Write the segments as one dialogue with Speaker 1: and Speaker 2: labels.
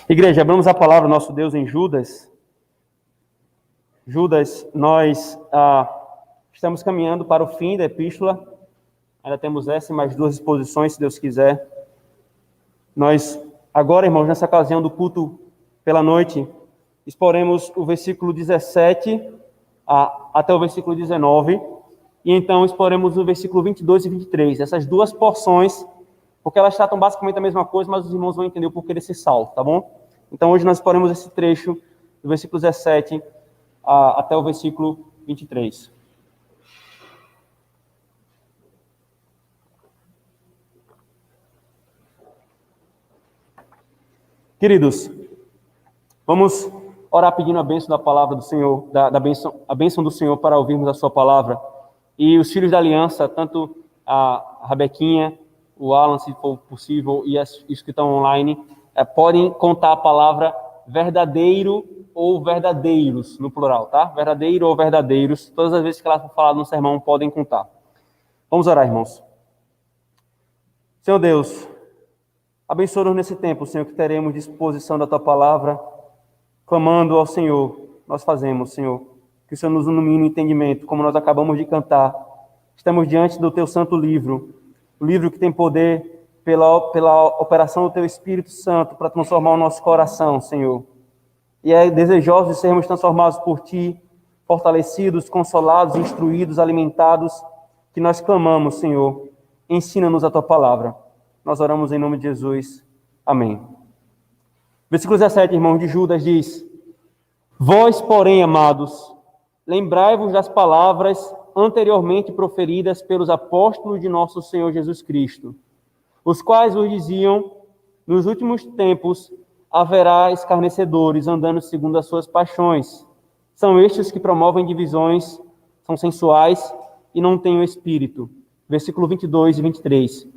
Speaker 1: Igreja, abramos a palavra do nosso Deus em Judas. Judas, nós estamos caminhando para o fim da epístola. Ainda temos essa e mais duas exposições, se Deus quiser. Nós, agora, irmãos, nessa ocasião do culto pela noite, exporemos o versículo 17 até o versículo 19. E então exporemos o versículo 22 e 23. Essas duas porções, porque elas tratam basicamente a mesma coisa, mas os irmãos vão entender o porquê desse salto, tá bom? Então hoje nós exporemos esse trecho do versículo 17 até o versículo 23. Queridos, vamos orar pedindo a bênção da palavra do Senhor, a bênção do Senhor para ouvirmos a sua palavra. E os filhos da aliança, tanto a Rabequinha, o Alan, se for possível, e os que estão online, podem contar a palavra verdadeiro ou verdadeiros, no plural, tá? Verdadeiro ou verdadeiros. Todas as vezes que ela for falar no sermão, podem contar. Vamos orar, irmãos. Senhor Deus, abençoa-nos nesse tempo, Senhor, que teremos disposição da Tua palavra, clamando ao Senhor. Nós fazemos, Senhor, que o Senhor nos ilumine o entendimento, como nós acabamos de cantar. Estamos diante do Teu santo livro, o livro que tem poder pela operação do Teu Espírito Santo para transformar o nosso coração, Senhor. E é desejoso de sermos transformados por Ti, fortalecidos, consolados, instruídos, alimentados, que nós clamamos, Senhor. Ensina-nos a Tua palavra. Nós oramos em nome de Jesus. Amém. Versículo 17, irmãos, de Judas diz: Vós, porém, amados, lembrai-vos das palavras anteriormente proferidas pelos apóstolos de nosso Senhor Jesus Cristo, os quais vos diziam: nos últimos tempos haverá escarnecedores andando segundo as suas paixões. São estes que promovem divisões, são sensuais e não têm o espírito. Versículo 22 e 23.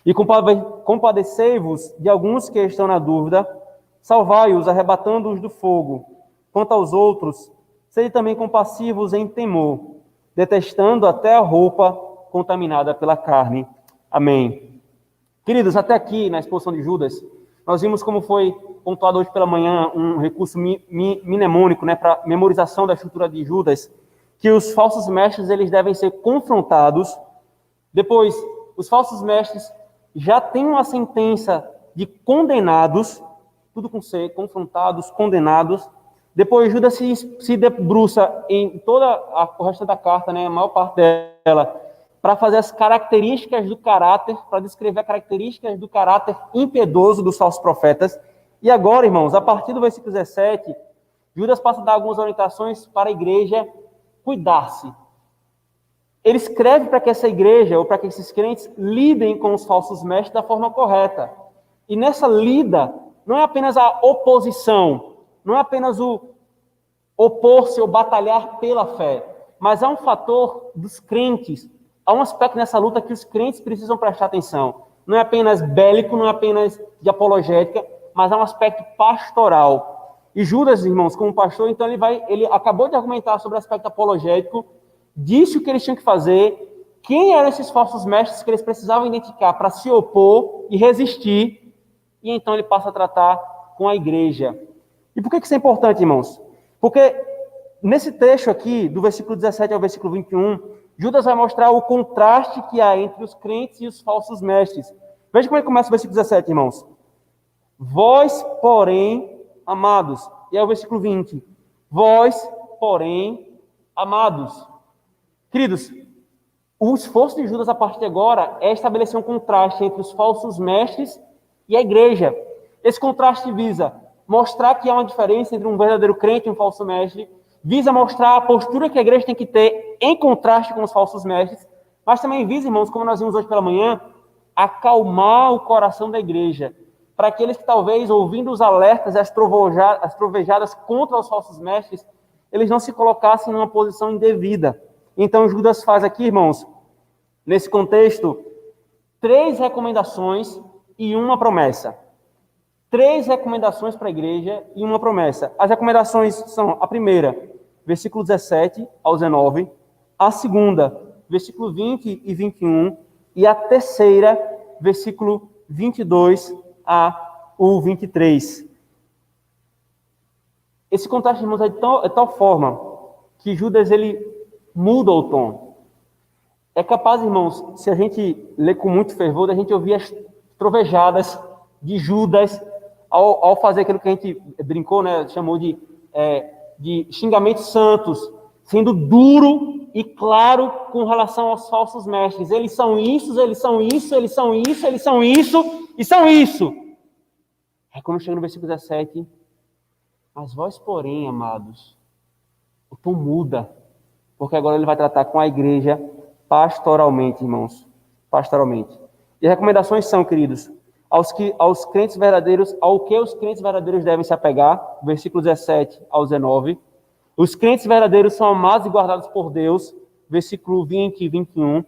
Speaker 1: E compadecei-vos de alguns que estão na dúvida, salvai-os, arrebatando-os do fogo. Quanto aos outros, sede também compassivos em temor, detestando até a roupa contaminada pela carne. Amém. Queridos, até aqui, na exposição de Judas, nós vimos como foi pontuado hoje pela manhã um recurso mnemônico, né, para memorização da estrutura de Judas, que os falsos mestres eles devem ser confrontados. Depois, os falsos mestres já têm uma sentença de condenados, tudo com C, confrontados, condenados. Depois, Judas se debruça em toda o resto da carta, né, a maior parte dela, para fazer as características do caráter, para descrever as características do caráter impiedoso dos falsos profetas. E agora, irmãos, a partir do versículo 17, Judas passa a dar algumas orientações para a igreja cuidar-se. Ele escreve para que essa igreja, ou para que esses crentes, lidem com os falsos mestres da forma correta. E nessa lida, não é apenas a oposição, não é apenas o opor-se ou batalhar pela fé, mas há um fator dos crentes, há um aspecto nessa luta que os crentes precisam prestar atenção. Não é apenas bélico, não é apenas de apologética, mas há um aspecto pastoral. E Judas, irmãos, como pastor, então ele acabou de argumentar sobre o aspecto apologético, disse o que eles tinham que fazer, quem eram esses falsos mestres que eles precisavam identificar para se opor e resistir, e então ele passa a tratar com a igreja. E por que isso é importante, irmãos? Porque nesse trecho aqui, do versículo 17 ao versículo 21, Judas vai mostrar o contraste que há entre os crentes e os falsos mestres. Veja como ele começa o versículo 17, irmãos. Vós, porém, amados. E é o versículo 20. Vós, porém, amados. Queridos, o esforço de Judas a partir de agora é estabelecer um contraste entre os falsos mestres e a igreja. Esse contraste visa mostrar que há uma diferença entre um verdadeiro crente e um falso mestre, visa mostrar a postura que a igreja tem que ter em contraste com os falsos mestres, mas também visa, irmãos, como nós vimos hoje pela manhã, acalmar o coração da igreja, para aqueles que talvez, ouvindo os alertas e as trovejadas contra os falsos mestres, eles não se colocassem numa posição indevida. Então, Judas faz aqui, irmãos, nesse contexto, 3 recomendações e uma promessa. 3 recomendações para a igreja e uma promessa. As recomendações são a primeira, versículo 17 ao 19, a segunda, versículo 20 e 21, e a terceira, versículo 22 a o 23. Esse contraste, irmãos, é de tal forma que Judas, ele muda o tom. É capaz, irmãos, se a gente ler com muito fervor, a gente ouvir as trovejadas de Judas ao fazer aquilo que a gente brincou, né, chamou de xingamentos santos, sendo duro e claro com relação aos falsos mestres. Eles são isso, eles são isso, eles são isso, eles são isso e são isso. Aí quando chega no versículo 17, mas vós, porém, amados, o tom muda, porque agora ele vai tratar com a igreja pastoralmente, irmãos, pastoralmente. E as recomendações são, queridos, aos crentes verdadeiros, ao que os crentes verdadeiros devem se apegar, versículo 17 ao 19. Os crentes verdadeiros são amados e guardados por Deus, versículo 20 e 21.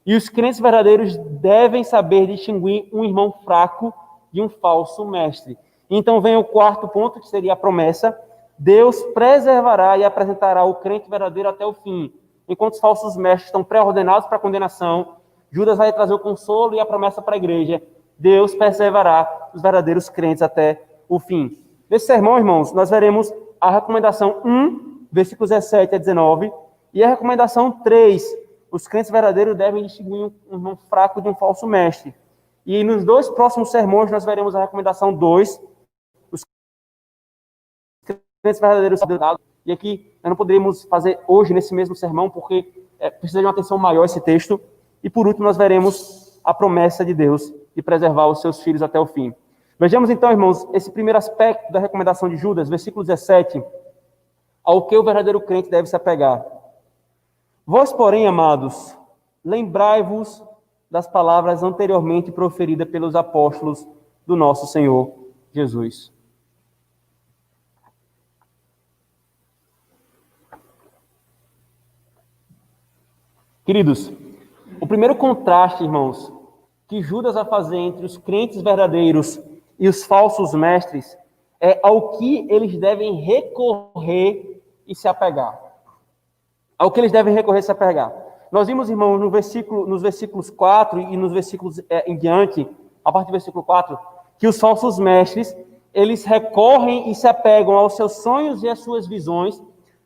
Speaker 1: E os crentes verdadeiros devem saber distinguir um irmão fraco de um falso mestre. Então vem o quarto ponto, que seria a promessa. Deus preservará e apresentará o crente verdadeiro até o fim. Enquanto os falsos mestres estão pré-ordenados para a condenação, Judas vai trazer o consolo e a promessa para a igreja. Deus preservará os verdadeiros crentes até o fim. Nesse sermão, irmãos, nós veremos a recomendação 1, versículos 17 a 19, e a recomendação 3, os crentes verdadeiros devem distinguir um irmão fraco de um falso mestre. E nos dois próximos sermões nós veremos a recomendação 2, os crentes verdadeiros. E aqui nós não poderíamos fazer hoje nesse mesmo sermão, porque precisa de uma atenção maior esse texto. E por último nós veremos a promessa de Deus de preservar os seus filhos até o fim. Vejamos então, irmãos, esse primeiro aspecto da recomendação de Judas, versículo 17, ao que o verdadeiro crente deve se apegar. Vós, porém, amados, lembrai-vos das palavras anteriormente proferidas pelos apóstolos do nosso Senhor Jesus. Queridos, o primeiro contraste, irmãos, que Judas vai fazer entre os crentes verdadeiros e os falsos mestres é ao que eles devem recorrer e se apegar. Ao que eles devem recorrer e se apegar. Nós vimos, irmãos, nos versículos 4 e nos versículos em diante, a partir do versículo 4, que os falsos mestres, eles recorrem e se apegam aos seus sonhos e às suas visões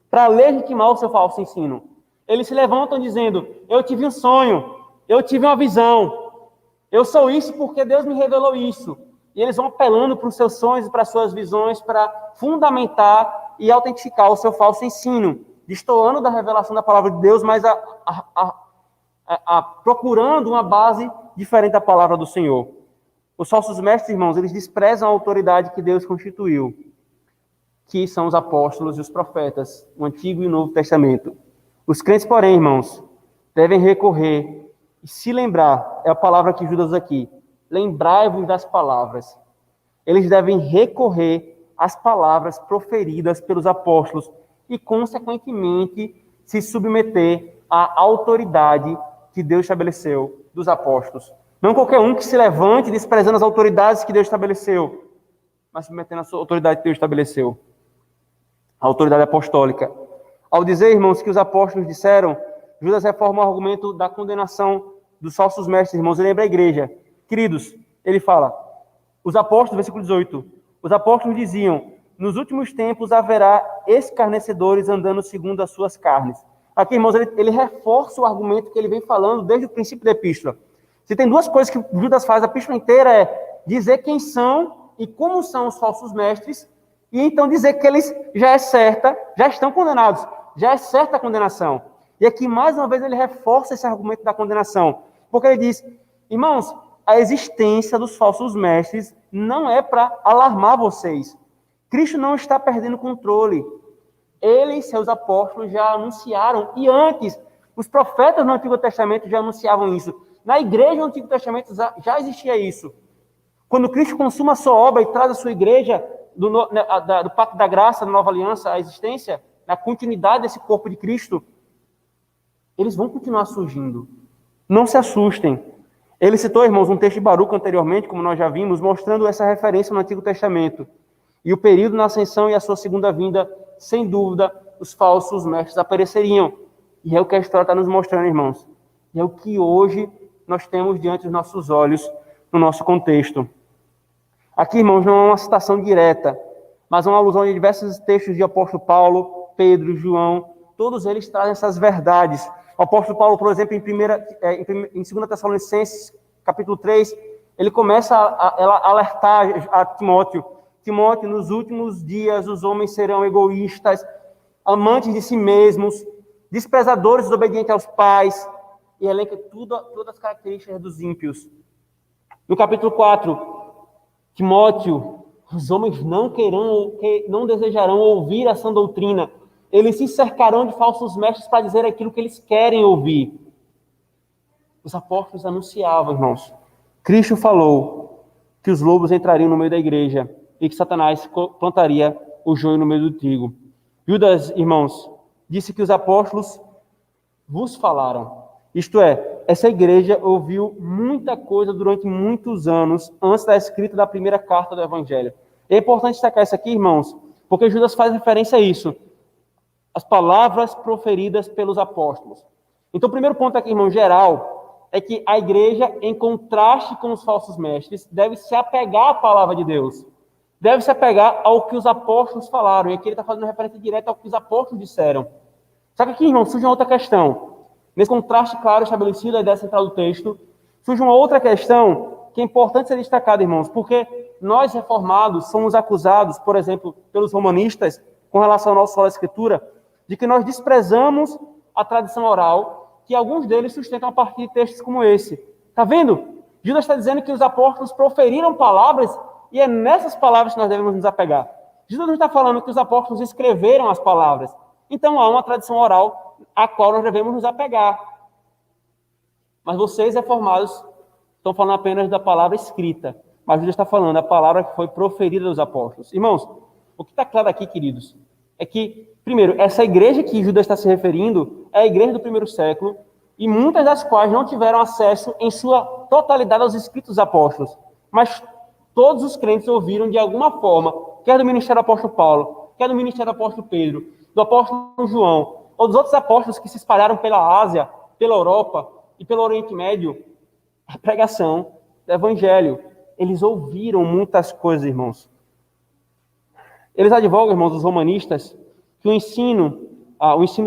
Speaker 1: para legitimar o seu falso ensino. Eles se levantam dizendo, eu tive um sonho, eu tive uma visão, eu sou isso porque Deus me revelou isso. E eles vão apelando para os seus sonhos e para as suas visões para fundamentar e autentificar o seu falso ensino, destoando da revelação da palavra de Deus, mas procurando uma base diferente da palavra do Senhor. Os falsos mestres, irmãos, eles desprezam a autoridade que Deus constituiu, que são os apóstolos e os profetas, o Antigo e o Novo Testamento. Os crentes, porém, irmãos, devem recorrer e se lembrar, é a palavra que Judas usa aqui, lembrai-vos das palavras. Eles devem recorrer às palavras proferidas pelos apóstolos e, consequentemente, se submeter à autoridade que Deus estabeleceu dos apóstolos. Não qualquer um que se levante desprezando as autoridades que Deus estabeleceu, mas submetendo a sua autoridade que Deus estabeleceu. A autoridade apostólica. Ao dizer, irmãos, que os apóstolos disseram, Judas reforma o argumento da condenação dos falsos mestres, irmãos, e lembra a igreja. Queridos, ele fala, os apóstolos, versículo 18, os apóstolos diziam, nos últimos tempos haverá escarnecedores andando segundo as suas carnes. Aqui, irmãos, ele reforça o argumento que ele vem falando desde o princípio da epístola. Se tem duas coisas que Judas faz a epístola inteira é dizer quem são e como são os falsos mestres, e então dizer que eles já estão condenados, já é certa a condenação. E aqui, mais uma vez, ele reforça esse argumento da condenação, porque ele diz, irmãos, a existência dos falsos mestres não é para alarmar vocês. Cristo não está perdendo controle. Ele e seus apóstolos já anunciaram, e antes, os profetas no Antigo Testamento já anunciavam isso. Na igreja do Antigo Testamento já existia isso. Quando Cristo consuma a sua obra e traz a sua igreja do Pacto da Graça, da Nova Aliança, à existência, na continuidade desse corpo de Cristo, eles vão continuar surgindo. Não se assustem. Ele citou, irmãos, um texto de Baruco anteriormente, como nós já vimos, mostrando essa referência no Antigo Testamento. E o período na ascensão e a sua segunda vinda, sem dúvida, os falsos mestres apareceriam. E é o que a história está nos mostrando, irmãos. E é o que hoje nós temos diante dos nossos olhos, no nosso contexto. Aqui, irmãos, não é uma citação direta. mas uma alusão a diversos textos de apóstolo Paulo, Pedro, João, todos eles trazem essas verdades. O apóstolo Paulo, por exemplo, em 2 Tessalonicenses, capítulo 3, ele começa a alertar a Timóteo. Timóteo, nos últimos dias, os homens serão egoístas, amantes de si mesmos, desprezadores, desobedientes aos pais, e elenca todas as características dos ímpios. No capítulo 4, Timóteo, os homens não desejarão ouvir a sã doutrina, eles se cercarão de falsos mestres para dizer aquilo que eles querem ouvir. Os apóstolos anunciavam, irmãos. Cristo falou que os lobos entrariam no meio da igreja e que Satanás plantaria o joio no meio do trigo. Judas, irmãos, disse que os apóstolos vos falaram. Isto é, essa igreja ouviu muita coisa durante muitos anos antes da escrita da primeira carta do Evangelho. É importante destacar isso aqui, irmãos, porque Judas faz referência a isso. As palavras proferidas pelos apóstolos. Então, o primeiro ponto aqui, irmão, geral, é que a igreja, em contraste com os falsos mestres, deve se apegar à palavra de Deus. Deve se apegar ao que os apóstolos falaram. E aqui ele está fazendo referência direta ao que os apóstolos disseram. Só que aqui, irmão, surge uma outra questão. Nesse contraste claro estabelecido, a ideia central do texto, surge uma outra questão que é importante ser destacada, irmãos, porque nós, reformados, somos acusados, por exemplo, pelos romanistas, com relação ao nosso solo da Escritura, de que nós desprezamos a tradição oral, que alguns deles sustentam a partir de textos como esse. Está vendo? Judas está dizendo que os apóstolos proferiram palavras, e é nessas palavras que nós devemos nos apegar. Judas não está falando que os apóstolos escreveram as palavras. Então há uma tradição oral a qual nós devemos nos apegar. Mas vocês, reformados, estão falando apenas da palavra escrita. Mas Judas está falando da palavra que foi proferida dos apóstolos. Irmãos, o que está claro aqui, queridos, é que, primeiro, essa igreja que Judas está se referindo é a igreja do primeiro século, e muitas das quais não tiveram acesso em sua totalidade aos escritos dos apóstolos. Mas todos os crentes ouviram de alguma forma, quer do ministério do apóstolo Paulo, quer do ministério do apóstolo Pedro, do apóstolo João, ou dos outros apóstolos que se espalharam pela Ásia, pela Europa e pelo Oriente Médio, a pregação do Evangelho. Eles ouviram muitas coisas, irmãos. Eles advogam, irmãos, os romanistas, que o ensino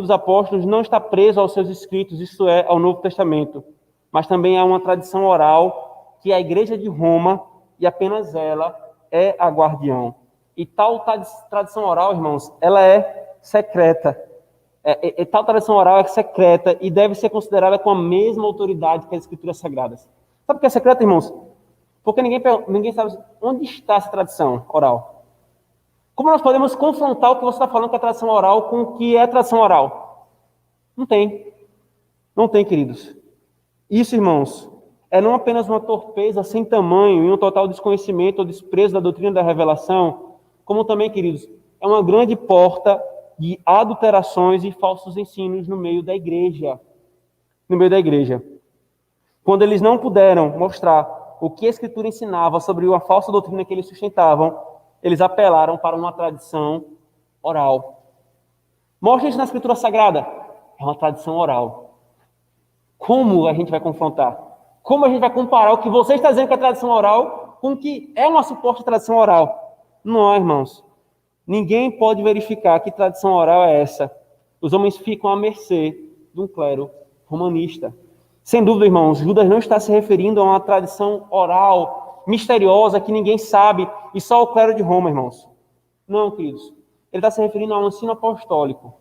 Speaker 1: dos apóstolos não está preso aos seus escritos, isto é, ao Novo Testamento, mas também há uma tradição oral que a Igreja de Roma, e apenas ela, é a guardião. E tal tradição oral, irmãos, ela é secreta. Tal tradição oral é secreta e deve ser considerada com a mesma autoridade que as Escrituras Sagradas. Sabe por que é secreta, irmãos? Porque ninguém sabe onde está essa tradição oral. Como nós podemos confrontar o que você está falando que é tradição oral com o que é tradição oral? Não tem. Não tem, queridos. Isso, irmãos, é não apenas uma torpeza sem tamanho e um total desconhecimento ou desprezo da doutrina da revelação, como também, queridos, é uma grande porta de adulterações e falsos ensinos no meio da igreja. No meio da igreja. Quando eles não puderam mostrar o que a Escritura ensinava sobre a falsa doutrina que eles sustentavam, eles apelaram para uma tradição oral. Mostra isso na Escritura Sagrada. É uma tradição oral. Como a gente vai confrontar? Como a gente vai comparar o que você está dizendo que é tradição oral com o que é uma suposta tradição oral? Não, irmãos. Ninguém pode verificar que tradição oral é essa. Os homens ficam à mercê de um clero romanista. Sem dúvida, irmãos, Judas não está se referindo a uma tradição oral, misteriosa, que ninguém sabe, e só o clero de Roma, irmãos. Não, queridos. Ele está se referindo a um ensino apostólico.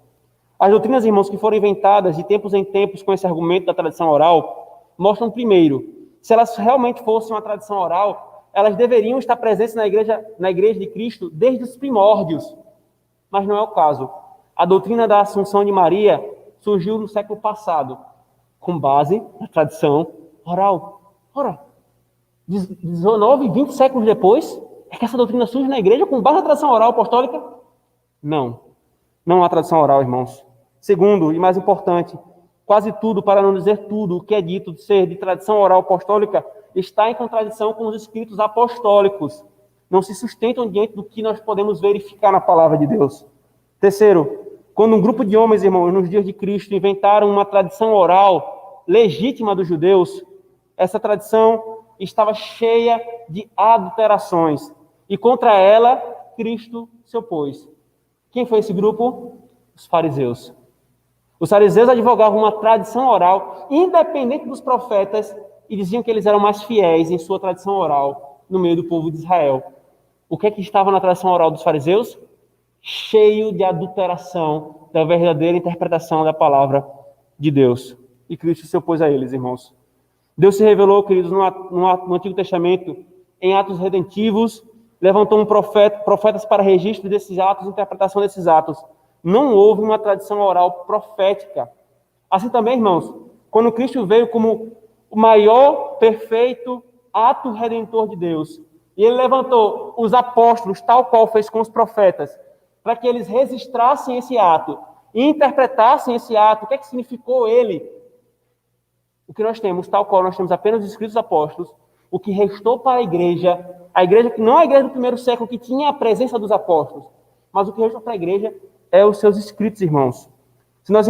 Speaker 1: As doutrinas, irmãos, que foram inventadas de tempos em tempos com esse argumento da tradição oral, mostram, primeiro, se elas realmente fossem uma tradição oral, elas deveriam estar presentes na igreja de Cristo desde os primórdios. Mas não é o caso. A doutrina da Assunção de Maria surgiu no século passado, com base na tradição oral. Ora, 19, 20 séculos depois, é que essa doutrina surge na igreja com base na tradição oral apostólica? Não. Não há tradição oral, irmãos. Segundo, e mais importante, quase tudo, para não dizer tudo, o que é dito de ser de tradição oral apostólica está em contradição com os escritos apostólicos. Não se sustentam diante do que nós podemos verificar na palavra de Deus. Terceiro, quando um grupo de homens, irmãos, nos dias de Cristo, inventaram uma tradição oral legítima dos judeus, essa tradição estava cheia de adulterações. E contra ela, Cristo se opôs. Quem foi esse grupo? Os fariseus. Os fariseus advogavam uma tradição oral independente dos profetas e diziam que eles eram mais fiéis em sua tradição oral no meio do povo de Israel. O que é que estava na tradição oral dos fariseus? Cheio de adulteração da verdadeira interpretação da palavra de Deus. E Cristo se opôs a eles, irmãos. Deus se revelou, queridos, no Antigo Testamento, em atos redentivos, levantou profetas para registro desses atos, interpretação desses atos. Não houve uma tradição oral profética. Assim também, irmãos, quando Cristo veio como o maior, perfeito ato redentor de Deus, e ele levantou os apóstolos, tal qual fez com os profetas, para que eles registrassem esse ato e interpretassem esse ato. O que é que significou ele? O que nós temos, tal qual nós temos apenas os escritos dos apóstolos, o que restou para a igreja que não é a igreja do primeiro século que tinha a presença dos apóstolos, mas o que restou para a igreja é os seus escritos, irmãos. Se nós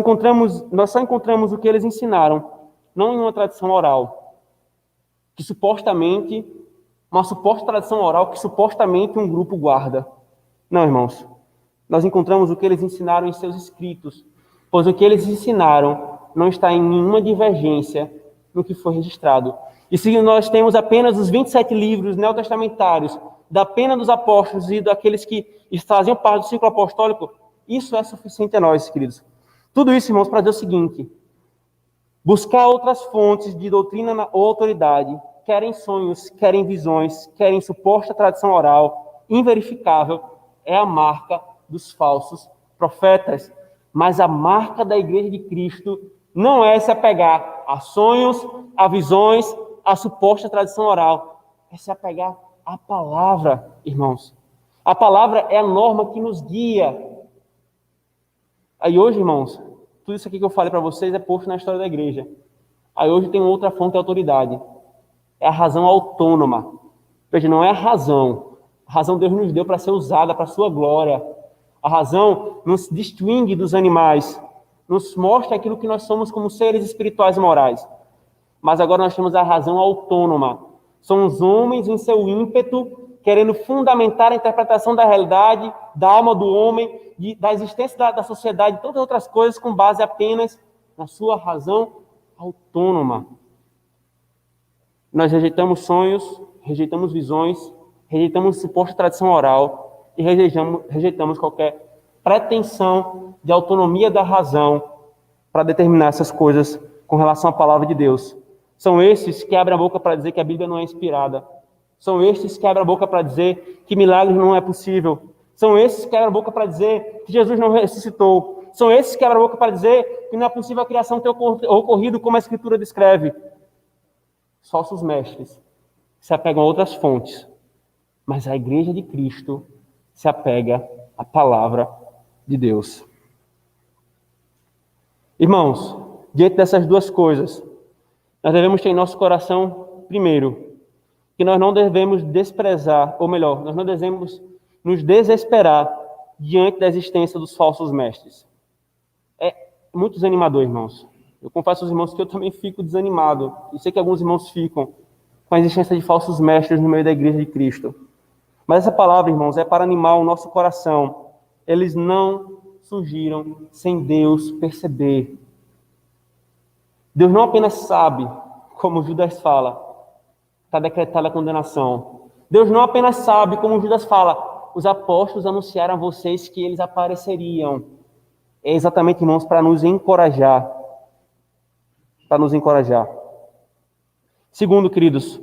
Speaker 1: só encontramos o que eles ensinaram, não em uma tradição oral, uma suposta tradição oral que supostamente um grupo guarda. Não, irmãos. Nós encontramos o que eles ensinaram em seus escritos, pois o que eles ensinaram não está em nenhuma divergência no que foi registrado. E se nós temos apenas os 27 livros neotestamentários, da pena dos apóstolos e daqueles que faziam parte do ciclo apostólico, isso é suficiente a nós, queridos. Tudo isso, irmãos, para dizer o seguinte: buscar outras fontes de doutrina ou autoridade, querem sonhos, querem visões, querem suposta tradição oral, inverificável, é a marca dos falsos profetas. Mas a marca da igreja de Cristo não é se apegar a sonhos, a visões, a suposta tradição oral. É se apegar à palavra, irmãos. A palavra é a norma que nos guia. Aí hoje, irmãos, tudo isso aqui que eu falei para vocês é posto na história da igreja. Aí hoje tem outra fonte de autoridade. É a razão autônoma. Veja, não é a razão. A razão Deus nos deu para ser usada para a sua glória. A razão nos distingue dos animais, nos mostra aquilo que nós somos como seres espirituais e morais. Mas agora nós temos a razão autônoma. São os homens em seu ímpeto, querendo fundamentar a interpretação da realidade, da alma do homem, da existência da sociedade, todas outras coisas, com base apenas na sua razão autônoma. Nós rejeitamos sonhos, rejeitamos visões, rejeitamos suposta tradição oral, e rejeitamos qualquer pretensão de autonomia da razão para determinar essas coisas com relação à palavra de Deus. São estes que abrem a boca para dizer que a Bíblia não é inspirada. São estes que abrem a boca para dizer que milagres não é possível. São esses que abrem a boca para dizer que Jesus não ressuscitou. São esses que abrem a boca para dizer que não é possível a criação ter ocorrido como a Escritura descreve. Falsos mestres se apegam a outras fontes, mas a igreja de Cristo se apega à palavra de Deus. Irmãos, diante dessas duas coisas, nós devemos ter em nosso coração, primeiro, que nós não devemos desprezar, ou melhor, nós não devemos nos desesperar diante da existência dos falsos mestres. É muito desanimador, irmãos. Eu confesso aos irmãos que eu também fico desanimado, e sei que alguns irmãos ficam com a existência de falsos mestres no meio da igreja de Cristo. Mas essa palavra, irmãos, é para animar o nosso coração. Eles não surgiram sem Deus perceber. Deus não apenas sabe, como Judas fala, está decretada a condenação. Deus não apenas sabe, como Judas fala, os apóstolos anunciaram a vocês que eles apareceriam. É exatamente, irmãos, para nos encorajar. Para nos encorajar. Segundo, queridos,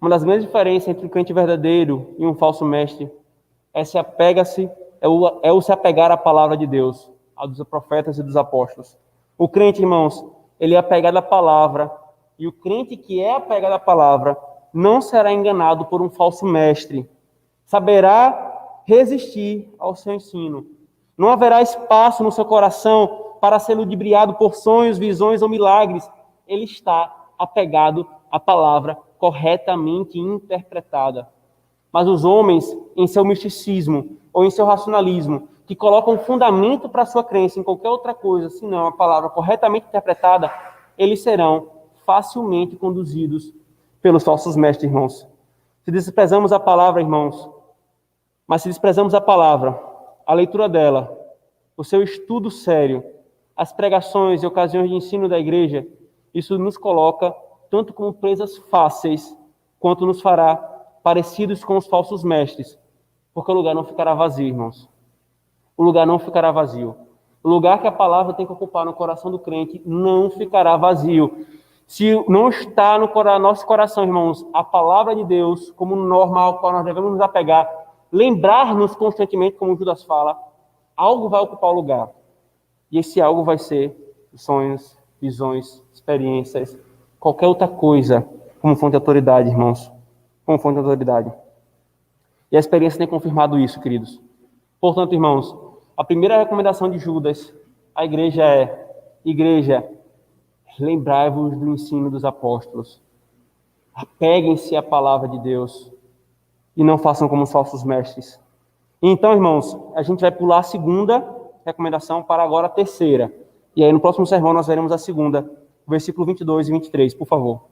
Speaker 1: uma das grandes diferenças entre um crente verdadeiro e um falso mestre é o se apegar à palavra de Deus, a dos profetas e dos apóstolos. O crente, irmãos, ele é apegado à palavra, e o crente que é apegado à palavra não será enganado por um falso mestre. Saberá resistir ao seu ensino. Não haverá espaço no seu coração para ser ludibriado por sonhos, visões ou milagres. Ele está apegado à palavra corretamente interpretada. Mas os homens, em seu misticismo ou em seu racionalismo, que colocam fundamento para a sua crença em qualquer outra coisa, senão a palavra corretamente interpretada, eles serão facilmente conduzidos pelos falsos mestres, irmãos. Se desprezamos a palavra, irmãos, mas se desprezamos a palavra, a leitura dela, o seu estudo sério, as pregações e ocasiões de ensino da igreja, isso nos coloca tanto como presas fáceis, quanto nos fará parecidos com os falsos mestres, porque o lugar não ficará vazio, irmãos. O lugar não ficará vazio. O lugar que a palavra tem que ocupar no coração do crente não ficará vazio. Se não está no nosso coração, irmãos, a palavra de Deus como norma ao qual nós devemos nos apegar, lembrar-nos constantemente, como Judas fala, algo vai ocupar o lugar. E esse algo vai ser sonhos, visões, experiências, qualquer outra coisa, como fonte de autoridade, irmãos. Como fonte de autoridade. E a experiência tem confirmado isso, queridos. Portanto, irmãos, a primeira recomendação de Judas à igreja é: igreja, lembrai-vos do ensino dos apóstolos. Apeguem-se à palavra de Deus e não façam como os falsos mestres. Então, irmãos, a gente vai pular a segunda recomendação para agora a terceira. E aí, no próximo sermão, nós veremos a segunda, versículo 22 e 23, por favor.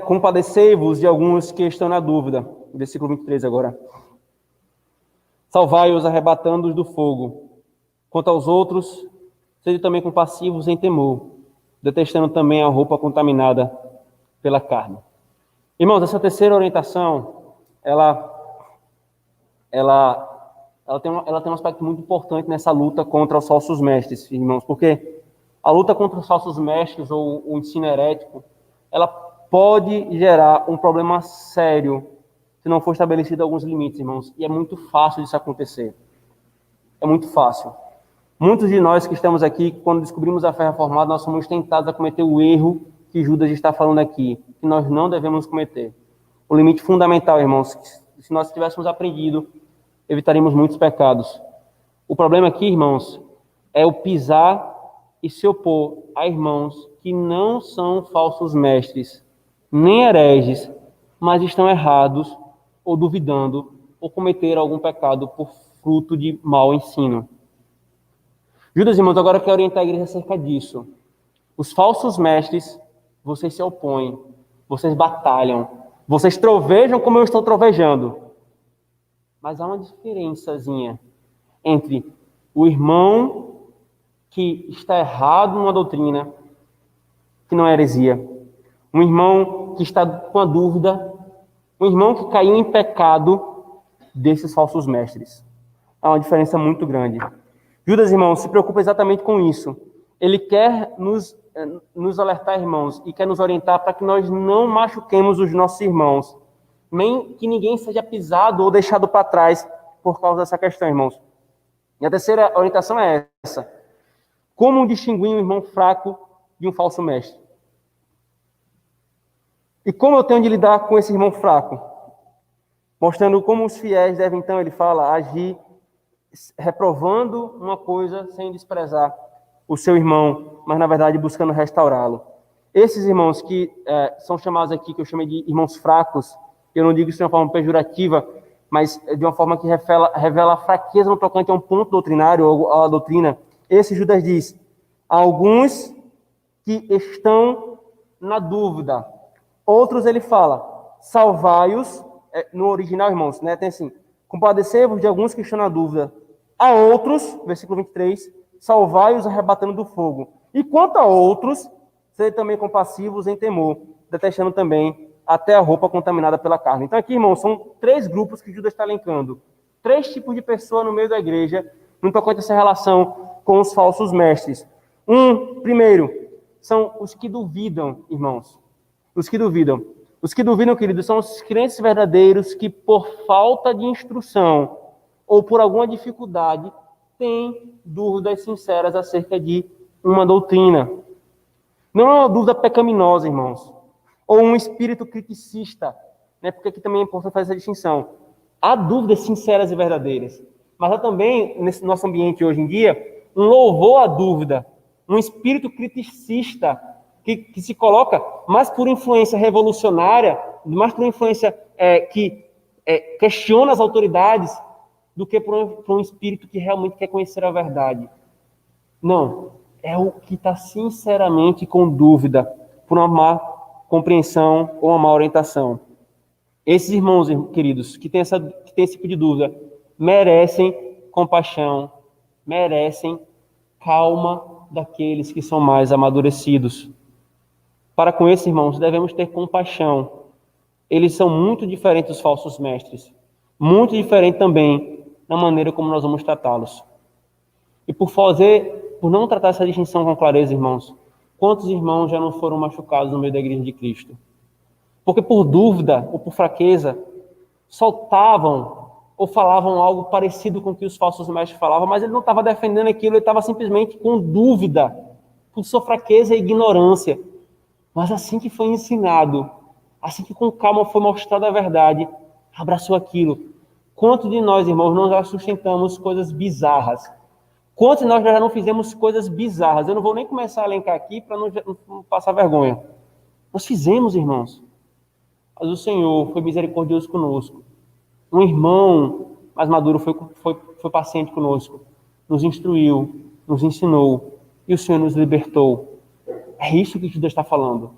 Speaker 1: Compadecei-vos de alguns que estão na dúvida. Versículo 23 agora. Salvai-os arrebatando-os do fogo. Quanto aos outros, sede também compassivos em temor, detestando também a roupa contaminada pela carne. Irmãos, essa terceira orientação, ela tem um aspecto muito importante nessa luta contra os falsos mestres, irmãos, porque a luta contra os falsos mestres ou o ensino herético, ela pode gerar um problema sério se não for estabelecido alguns limites, irmãos. E é muito fácil disso acontecer. É muito fácil. Muitos de nós que estamos aqui, quando descobrimos a fé reformada, nós somos tentados a cometer o erro que Judas está falando aqui, que nós não devemos cometer. O limite fundamental, irmãos, que se nós tivéssemos aprendido, evitaríamos muitos pecados. O problema aqui, irmãos, é o pisar e se opor a irmãos que não são falsos mestres, nem hereges, mas estão errados, ou duvidando, ou cometeram algum pecado por fruto de mau ensino. Judas, irmãos, agora quer orientar a igreja acerca disso. Os falsos mestres, vocês se opõem, vocês batalham, vocês trovejam como eu estou trovejando. Mas há uma diferençazinha entre o irmão que está errado numa doutrina, que não é heresia, um irmão que está com a dúvida, um irmão que caiu em pecado desses falsos mestres. Há uma diferença muito grande. Judas, irmãos, se preocupa exatamente com isso. Ele quer nos alertar, irmãos, e quer nos orientar para que nós não machuquemos os nossos irmãos, nem que ninguém seja pisado ou deixado para trás por causa dessa questão, irmãos. E a terceira orientação é essa: como distinguir um irmão fraco de um falso mestre? E como eu tenho de lidar com esse irmão fraco? Mostrando como os fiéis devem, então, ele fala, agir reprovando uma coisa sem desprezar o seu irmão, mas, na verdade, buscando restaurá-lo. Esses irmãos que são chamados aqui, que eu chamei de irmãos fracos, eu não digo isso de uma forma pejorativa, mas de uma forma que revela a fraqueza no tocante a um ponto doutrinário ou a doutrina. Esse Judas diz, alguns que estão na dúvida. Outros ele fala, salvai-os, no original, irmãos, né, tem assim, compadecei-vos de alguns que estão na dúvida. A outros, versículo 23, salvai-os arrebatando do fogo. E quanto a outros, sede também compassivos em temor, detestando também até a roupa contaminada pela carne. Então aqui, irmãos, são 3 grupos que Judas está elencando. 3 tipos de pessoa no meio da igreja, no tocante a essa relação com os falsos mestres. Primeiro, são os que duvidam, irmãos. Os que duvidam. Os que duvidam, queridos, são os crentes verdadeiros que, por falta de instrução ou por alguma dificuldade, têm dúvidas sinceras acerca de uma doutrina. Não é uma dúvida pecaminosa, irmãos, ou um espírito criticista, né? Porque aqui também é importante fazer essa distinção. Há dúvidas sinceras e verdadeiras, mas há também, nesse nosso ambiente hoje em dia, um louvor à dúvida, um espírito criticista que se coloca mais por influência revolucionária, mais por influência que questiona as autoridades, do que por um espírito que realmente quer conhecer a verdade. Não, é o que está sinceramente com dúvida, por uma má compreensão ou uma má orientação. Esses irmãos, queridos, que têm esse tipo de dúvida, merecem compaixão, merecem calma daqueles que são mais amadurecidos. Para com esses irmãos, devemos ter compaixão. Eles são muito diferentes dos falsos mestres, muito diferente também na maneira como nós vamos tratá-los. E por não tratar essa distinção com clareza, irmãos, quantos irmãos já não foram machucados no meio da igreja de Cristo? Porque por dúvida ou por fraqueza, soltavam ou falavam algo parecido com o que os falsos mestres falavam, mas ele não estava defendendo aquilo, ele estava simplesmente com dúvida, por sua fraqueza e ignorância. Mas assim que foi ensinado, assim que com calma foi mostrada a verdade, abraçou aquilo. Quantos de nós, irmãos, nós já sustentamos coisas bizarras? Quantos de nós já não fizemos coisas bizarras? Eu não vou nem começar a elencar aqui para não passar vergonha. Nós fizemos, irmãos. Mas o Senhor foi misericordioso conosco. Um irmão mais maduro foi paciente conosco, nos instruiu, nos ensinou, e o Senhor nos libertou. É isso que Judas está falando.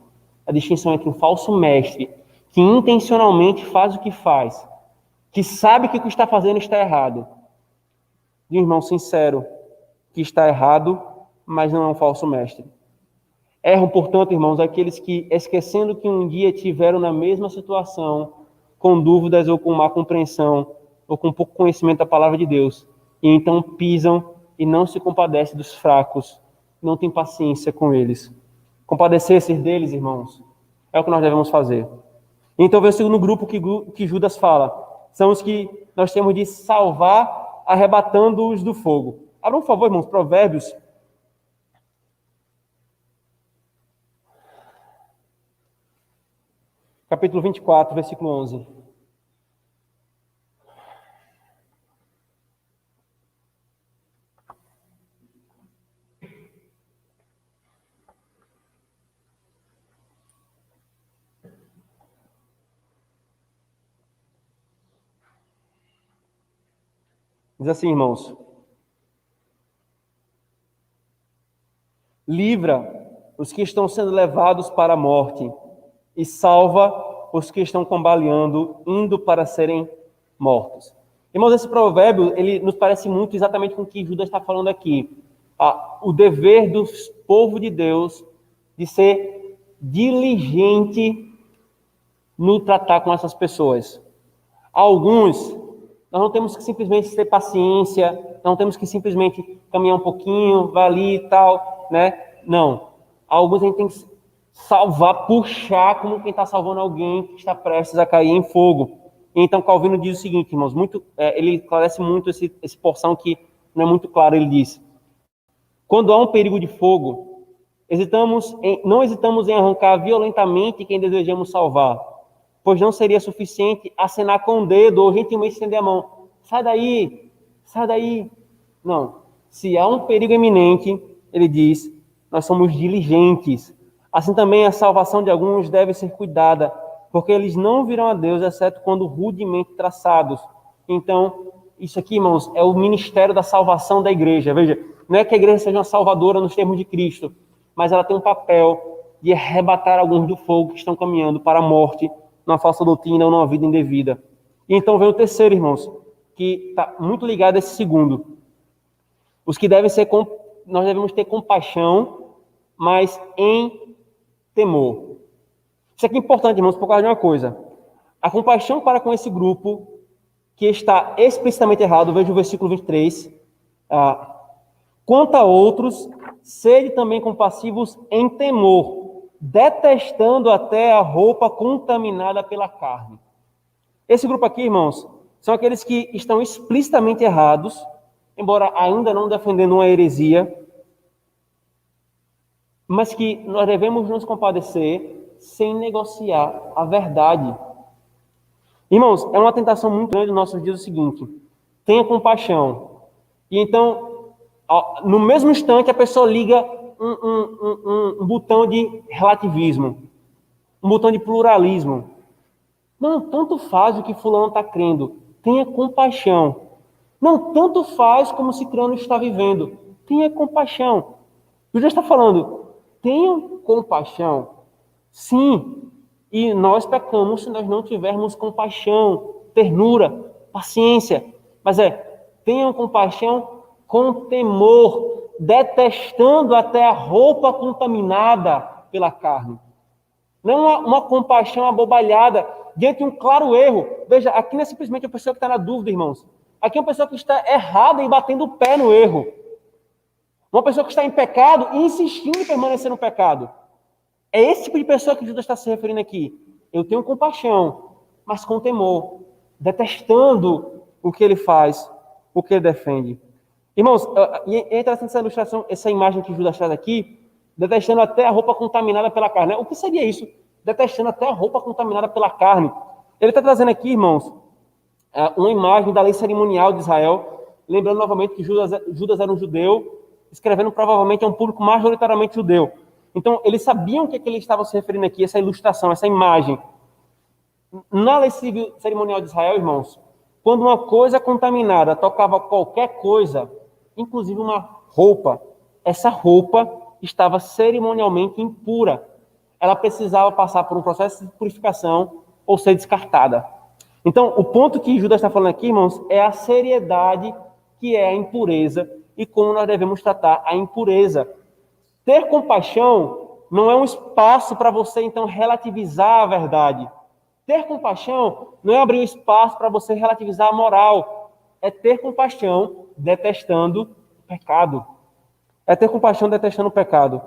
Speaker 1: A distinção entre um falso mestre, que intencionalmente faz o que faz, que sabe que o que está fazendo está errado, de um irmão sincero, que está errado, mas não é um falso mestre. Erram, portanto, irmãos, aqueles que, esquecendo que um dia tiveram na mesma situação, com dúvidas ou com má compreensão, ou com pouco conhecimento da palavra de Deus, e então pisam e não se compadecem dos fracos, não tem paciência com eles. Compadecer-se deles, irmãos, é o que nós devemos fazer. Então, o segundo grupo que Judas fala, são os que nós temos de salvar, arrebatando-os do fogo. Abram, por favor, irmãos, Provérbios, capítulo 24, versículo 11. Diz assim, irmãos: livra os que estão sendo levados para a morte e salva os que estão cambaleando, indo para serem mortos. Irmãos, esse provérbio, ele nos parece muito exatamente com o que Judas está falando aqui. O dever do povo de Deus de ser diligente no tratar com essas pessoas. Alguns, nós não temos que simplesmente ter paciência, não temos que simplesmente caminhar um pouquinho, vai ali e tal, né? Não. Alguns a gente tem que salvar, puxar, como quem está salvando alguém que está prestes a cair em fogo. Então, Calvino diz o seguinte, irmãos, ele esclarece muito esse porção que não é muito claro. Ele diz: quando há um perigo de fogo, não hesitamos em arrancar violentamente quem desejamos salvar, pois não seria suficiente acenar com o dedo ou gentilmente estender a mão. Sai daí, sai daí. Não. Se há um perigo iminente, ele diz, nós somos diligentes. Assim também a salvação de alguns deve ser cuidada, porque eles não virão a Deus, exceto quando rudemente traçados. Então, isso aqui, irmãos, é o ministério da salvação da igreja. Veja, não é que a igreja seja uma salvadora nos termos de Cristo, mas ela tem um papel de arrebatar alguns do fogo que estão caminhando para a morte, numa falsa doutrina ou numa vida indevida. E então vem o terceiro, irmãos, que está muito ligado a esse segundo. Os que nós devemos ter compaixão, mas em temor. Isso aqui é importante, irmãos, por causa de uma coisa. A compaixão para com esse grupo, que está explicitamente errado, veja o versículo 23. Quanto a outros, sede também compassivos em temor, detestando até a roupa contaminada pela carne. Esse grupo aqui, irmãos, são aqueles que estão explicitamente errados, embora ainda não defendendo uma heresia, mas que nós devemos nos compadecer sem negociar a verdade. Irmãos, é uma tentação muito grande nos nossos dias o seguinte: tenha compaixão. E então, no mesmo instante, a pessoa liga um botão de relativismo, um botão de pluralismo. Não, tanto faz o que fulano está crendo. Tenha compaixão. Não, tanto faz como Cicrano está vivendo. tenha compaixão. Judas está falando, tenham compaixão. Sim, e nós pecamos se nós não tivermos compaixão, ternura, paciência. Mas tenham compaixão com temor, detestando até a roupa contaminada pela carne. Não uma compaixão abobalhada diante de um claro erro. Veja, aqui não é simplesmente uma pessoa que está na dúvida, irmãos. Aqui é uma pessoa que está errada e batendo o pé no erro. Uma pessoa que está em pecado e insistindo em permanecer no pecado. É esse tipo de pessoa que Judas está se referindo aqui. Eu tenho compaixão, mas com temor, detestando o que ele faz, o que ele defende. Irmãos, é interessante essa ilustração, essa imagem que Judas traz aqui, detestando até a roupa contaminada pela carne. O que seria isso? Detestando até a roupa contaminada pela carne. Ele está trazendo aqui, irmãos, uma imagem da lei cerimonial de Israel, lembrando novamente que Judas era um judeu, escrevendo provavelmente a um público majoritariamente judeu. Então, eles sabiam o que ele estava se referindo aqui, essa ilustração, essa imagem. Na lei cerimonial de Israel, irmãos, quando uma coisa contaminada tocava qualquer coisa, inclusive uma roupa, essa roupa estava cerimonialmente impura. Ela precisava passar por um processo de purificação ou ser descartada. Então, o ponto que Judas está falando aqui, irmãos, é a seriedade que é a impureza e como nós devemos tratar a impureza. Ter compaixão não é um espaço para você, então, relativizar a verdade. Ter compaixão não é abrir um espaço para você relativizar a moral. É ter compaixão detestando o pecado. É ter compaixão detestando o pecado.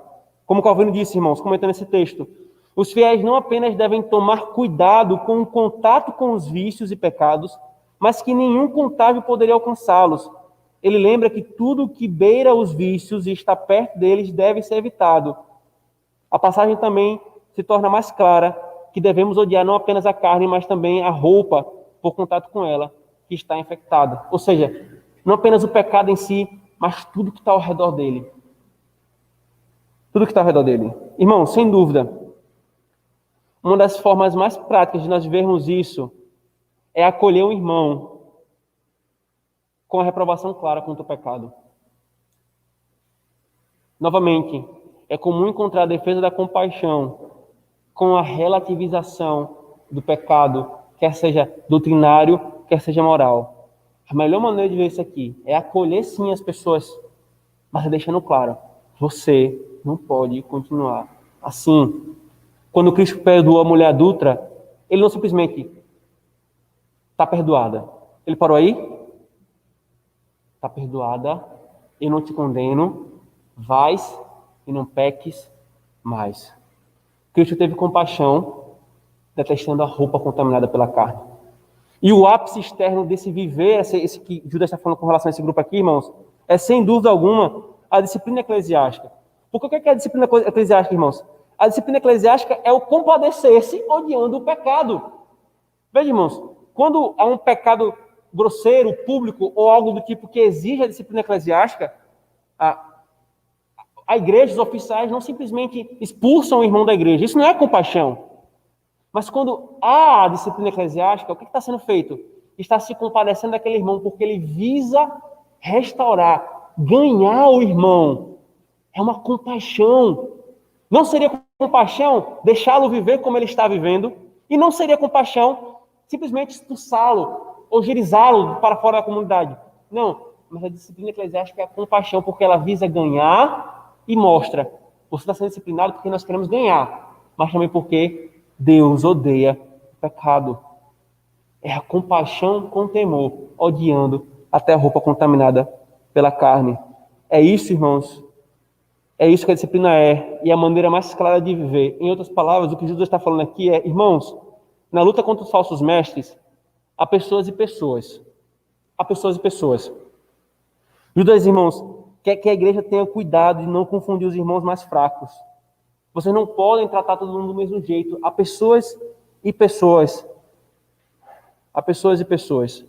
Speaker 1: Como Calvino disse, irmãos, comentando esse texto, os fiéis não apenas devem tomar cuidado com o contato com os vícios e pecados, mas que nenhum contágio poderia alcançá-los. Ele lembra que tudo que beira os vícios e está perto deles deve ser evitado. A passagem também se torna mais clara que devemos odiar não apenas a carne, mas também a roupa por contato com ela, que está infectada. Ou seja, não apenas o pecado em si, mas tudo que está ao redor dele. Tudo que está ao redor dele. Irmão, sem dúvida, uma das formas mais práticas de nós vermos isso é acolher um irmão com a reprovação clara contra o pecado. Novamente, é comum encontrar a defesa da compaixão com a relativização do pecado, quer seja doutrinário, quer seja moral. A melhor maneira de ver isso aqui é acolher sim as pessoas, mas deixando claro, você não pode continuar assim. Quando Cristo perdoou a mulher adulta, ele não simplesmente está perdoada. Ele parou aí? Está perdoada, eu não te condeno, vais e não peques mais. Cristo teve compaixão, detestando a roupa contaminada pela carne. E o ápice externo desse viver, esse que Judas está falando com relação a esse grupo aqui, irmãos, é sem dúvida alguma a disciplina eclesiástica. Porque o que é a disciplina eclesiástica, irmãos? A disciplina eclesiástica é o compadecer-se odiando o pecado. Veja, irmãos, quando há um pecado grosseiro, público, ou algo do tipo que exige a disciplina eclesiástica, a igreja, os oficiais, não simplesmente expulsam o irmão da igreja. Isso não é compaixão. Mas quando há a disciplina eclesiástica, o que está sendo feito? Está se compadecendo daquele irmão, porque ele visa restaurar, ganhar o irmão. É uma compaixão. Não seria compaixão deixá-lo viver como ele está vivendo, e não seria compaixão simplesmente expulsá-lo ou girizá-lo para fora da comunidade. Não, mas a disciplina eclesiástica é a compaixão, porque ela visa ganhar e mostra. Você está sendo disciplinado porque nós queremos ganhar, mas também porque Deus odeia o pecado. É a compaixão com temor, odiando até a roupa contaminada pela carne. É isso, irmãos. É isso que a disciplina é, e a maneira mais clara de viver. Em outras palavras, o que Jesus está falando aqui é, irmãos, na luta contra os falsos mestres, há pessoas e pessoas. Há pessoas e pessoas. Judas, irmãos, quer que a igreja tenha cuidado de não confundir os irmãos mais fracos. Vocês não podem tratar todo mundo do mesmo jeito. Há pessoas e pessoas. Há pessoas e pessoas.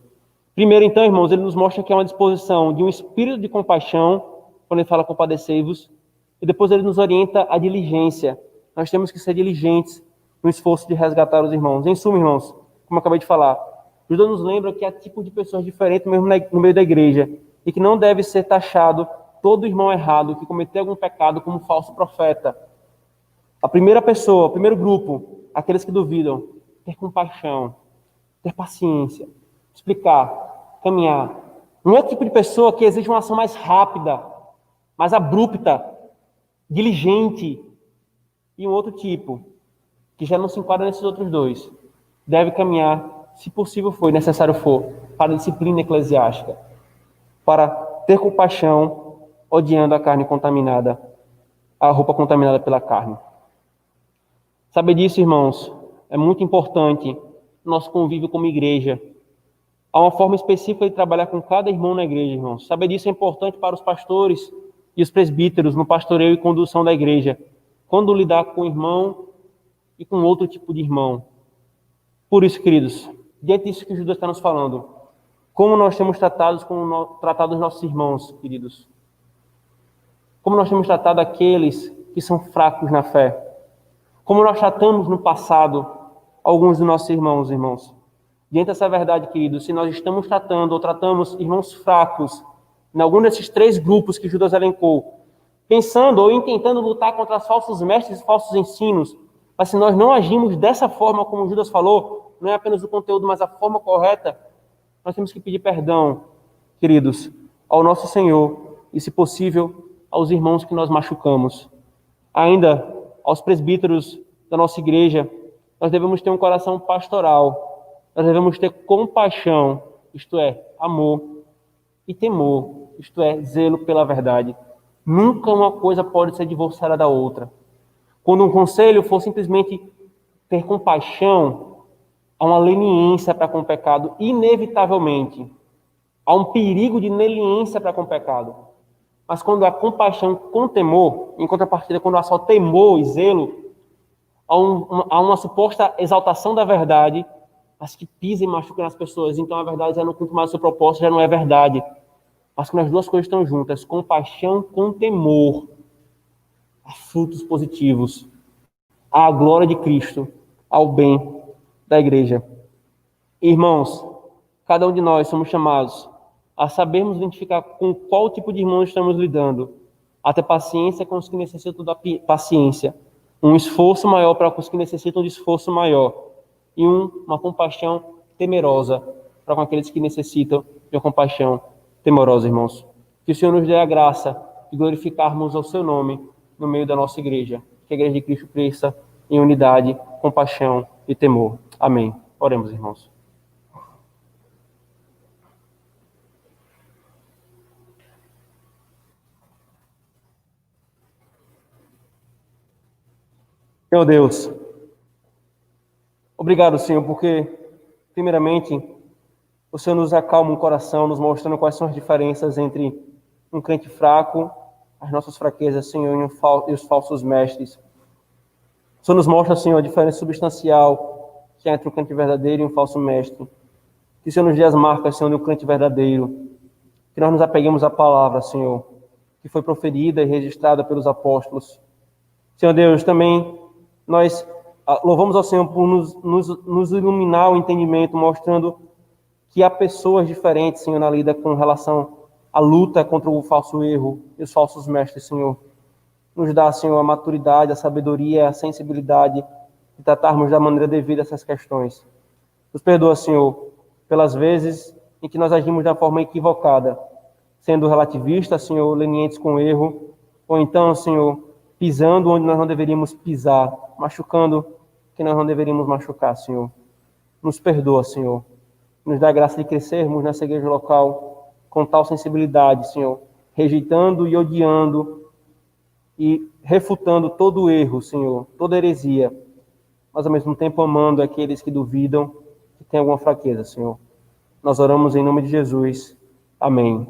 Speaker 1: Primeiro, então, irmãos, ele nos mostra que é uma disposição de um espírito de compaixão, quando ele fala compadecei-vos, e depois ele nos orienta à diligência. Nós temos que ser diligentes no esforço de resgatar os irmãos. Em suma, irmãos, como eu acabei de falar, Judas nos lembra que há tipo de pessoas diferentes mesmo no meio da igreja, e que não deve ser taxado todo irmão errado que cometeu algum pecado como falso profeta. A primeira pessoa, o primeiro grupo, aqueles que duvidam, ter compaixão, ter paciência, explicar, caminhar. Um outro tipo de pessoa que exige uma ação mais rápida, mais abrupta, diligente. E um outro tipo, que já não se enquadra nesses outros dois, deve caminhar, se possível for, necessário for, para a disciplina eclesiástica, para ter compaixão, odiando a carne contaminada, a roupa contaminada pela carne. Saber disso, irmãos, é muito importante nosso convívio como igreja. Há uma forma específica de trabalhar com cada irmão na igreja, irmãos. Saber disso é importante para os pastores e os presbíteros no pastoreio e condução da igreja, quando lidar com o irmão e com outro tipo de irmão. Por isso, queridos, diante disso que Judas está nos falando, como nós temos tratado os nossos irmãos, queridos? Como nós temos tratado aqueles que são fracos na fé? Como nós tratamos no passado alguns dos nossos irmãos? Diante dessa verdade, queridos, se nós estamos tratando ou tratamos irmãos fracos em algum desses três grupos que Judas elencou, pensando ou intentando lutar contra os falsos mestres e falsos ensinos, mas se nós não agimos dessa forma como Judas falou, não é apenas o conteúdo, mas a forma correta, nós temos que pedir perdão, queridos, ao nosso Senhor e, se possível, aos irmãos que nós machucamos. Ainda, aos presbíteros da nossa igreja, nós devemos ter um coração pastoral, nós devemos ter compaixão, isto é, amor, e temor, isto é, zelo pela verdade. Nunca uma coisa pode ser divorciada da outra. Quando um conselho for simplesmente ter compaixão, há uma leniência para com o pecado, inevitavelmente. Há um perigo de leniência para com o pecado. Mas quando há compaixão com temor, em contrapartida, quando há só temor e zelo, há uma suposta exaltação da verdade, mas que pisa e machuca nas pessoas. Então a verdade já não cumpre mais o seu propósito, já não é verdade. Mas quando as duas coisas estão juntas, compaixão com temor, há frutos positivos, à glória de Cristo, ao bem da igreja. Irmãos, cada um de nós somos chamados a sabermos identificar com qual tipo de irmão estamos lidando, a ter paciência com os que necessitam da paciência, um esforço maior para os que necessitam de esforço maior, e uma compaixão temerosa para com aqueles que necessitam de uma compaixão temerosa, irmãos. Que o Senhor nos dê a graça de glorificarmos o seu nome no meio da nossa igreja. Que a igreja de Cristo cresça em unidade, compaixão e temor. Amém. Oremos, irmãos. Meu Deus, obrigado, Senhor, porque, primeiramente, o Senhor nos acalma o coração, nos mostrando quais são as diferenças entre um crente fraco, as nossas fraquezas, Senhor, e os falsos mestres. O Senhor nos mostra, Senhor, a diferença substancial que há entre um crente verdadeiro e um falso mestre. Que o Senhor nos dê as marcas, Senhor, de um crente verdadeiro. Que nós nos apeguemos à palavra, Senhor, que foi proferida e registrada pelos apóstolos. Senhor Deus, também nós louvamos ao Senhor por nos iluminar o entendimento, mostrando que há pessoas diferentes, Senhor, na lida com relação à luta contra o falso erro e os falsos mestres, Senhor. Nos dá, Senhor, a maturidade, a sabedoria, a sensibilidade de tratarmos da maneira devida essas questões. Nos perdoa, Senhor, pelas vezes em que nós agimos da forma equivocada, sendo relativistas, Senhor, lenientes com o erro, ou então, Senhor, pisando onde nós não deveríamos pisar, machucando quem nós não deveríamos machucar, Senhor. Nos perdoa, Senhor. Nos dá a graça de crescermos nessa igreja local com tal sensibilidade, Senhor, rejeitando e odiando e refutando todo erro, Senhor, toda heresia, mas ao mesmo tempo amando aqueles que duvidam, que têm alguma fraqueza, Senhor. Nós oramos em nome de Jesus. Amém.